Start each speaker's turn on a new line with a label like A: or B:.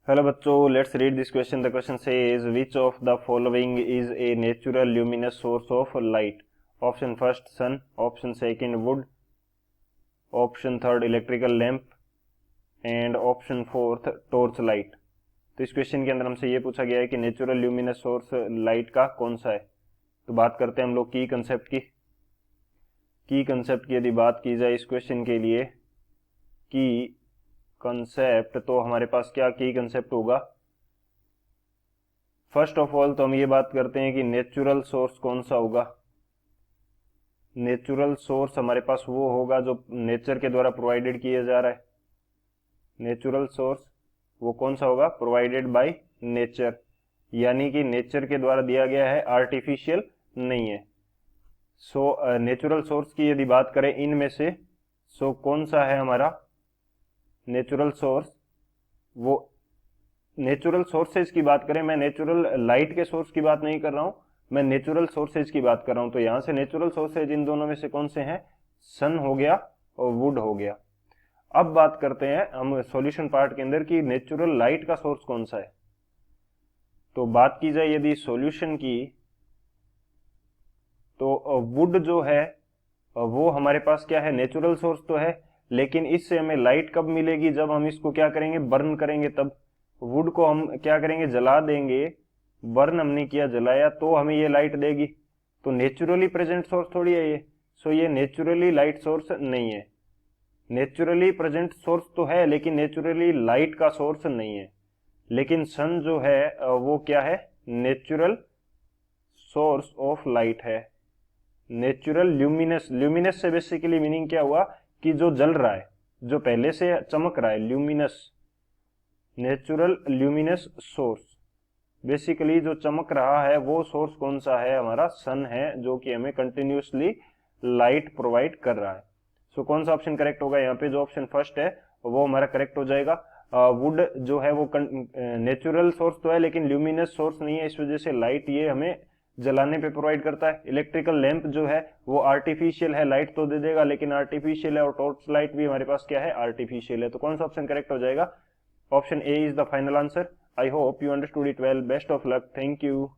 A: Hello बच्चों, let's read this question. The question says which of the following is a natural luminous source of light. Option first sun, option second wood, option third electrical lamp and option fourth torch light. तो इस question के अंदर हमसे ये पूछा गया है कि नेचुरल ल्यूमिनस सोर्स लाइट का कौन सा है। तो बात करते हैं हम लोग की कंसेप्ट की यदि बात की जाए इस क्वेश्चन के लिए की कंसेप्ट, तो हमारे पास क्या की कंसेप्ट होगा। फर्स्ट ऑफ ऑल तो हम ये बात करते हैं कि नेचुरल सोर्स कौन सा होगा। नेचुरल सोर्स हमारे पास वो होगा जो नेचर के द्वारा प्रोवाइडेड किया जा रहा है। नेचुरल सोर्स वो कौन सा होगा, प्रोवाइडेड बाय नेचर, यानी कि नेचर के द्वारा दिया गया है, आर्टिफिशियल नहीं है। सो नेचुरल सोर्स की यदि बात करें इनमें से, सो कौन सा है हमारा नेचुरल सोर्स। वो नेचुरल सोर्सेज की बात करें, मैं नेचुरल लाइट के सोर्स की बात नहीं कर रहा हूं, मैं नेचुरल सोर्सेज की बात कर रहा हूं। तो यहां से नेचुरल सोर्सेज इन दोनों में से कौन से हैं, सन हो गया और वुड हो गया। अब बात करते हैं हम सॉल्यूशन पार्ट के अंदर कि नेचुरल लाइट का सोर्स कौन सा है। तो बात की जाए यदि सॉल्यूशन की, तो वुड जो है वो हमारे पास क्या है, नेचुरल सोर्स तो है, लेकिन इससे हमें लाइट कब मिलेगी, जब हम इसको क्या करेंगे, बर्न करेंगे। तब वुड को हम क्या करेंगे, जला देंगे। बर्न हमने किया, जलाया, तो हमें ये लाइट देगी। तो नेचुरली प्रेजेंट सोर्स थोड़ी है ये। सो ये नेचुरली लाइट सोर्स नहीं है। नेचुरली प्रेजेंट सोर्स तो है लेकिन नेचुरली लाइट का सोर्स नहीं है। लेकिन सन जो है वो क्या है, नेचुरल सोर्स ऑफ लाइट है। नेचुरल ल्यूमिनस, ल्यूमिनस से बेसिकली मीनिंग क्या हुआ कि जो जल रहा है, जो पहले से चमक रहा है, luminous. Natural luminous source, basically जो चमक रहा है वो सोर्स कौन सा है, हमारा सन है, जो कि हमें कंटिन्यूसली लाइट प्रोवाइड कर रहा है। सो कौन सा ऑप्शन करेक्ट होगा यहाँ पे, जो ऑप्शन फर्स्ट है वो हमारा करेक्ट हो जाएगा। वुड जो है वो नेचुरल सोर्स तो है लेकिन ल्यूमिनस सोर्स नहीं है, इस वजह से लाइट ये हमें जलाने पे प्रोवाइड करता है। इलेक्ट्रिकल लैंप जो है वो आर्टिफिशियल है, लाइट तो दे देगा लेकिन आर्टिफिशियल है, और टॉर्च लाइट भी हमारे पास क्या है, आर्टिफिशियल है। तो कौन सा ऑप्शन करेक्ट हो जाएगा, option A is the final answer. I hope you understood it well. Best of luck, thank you.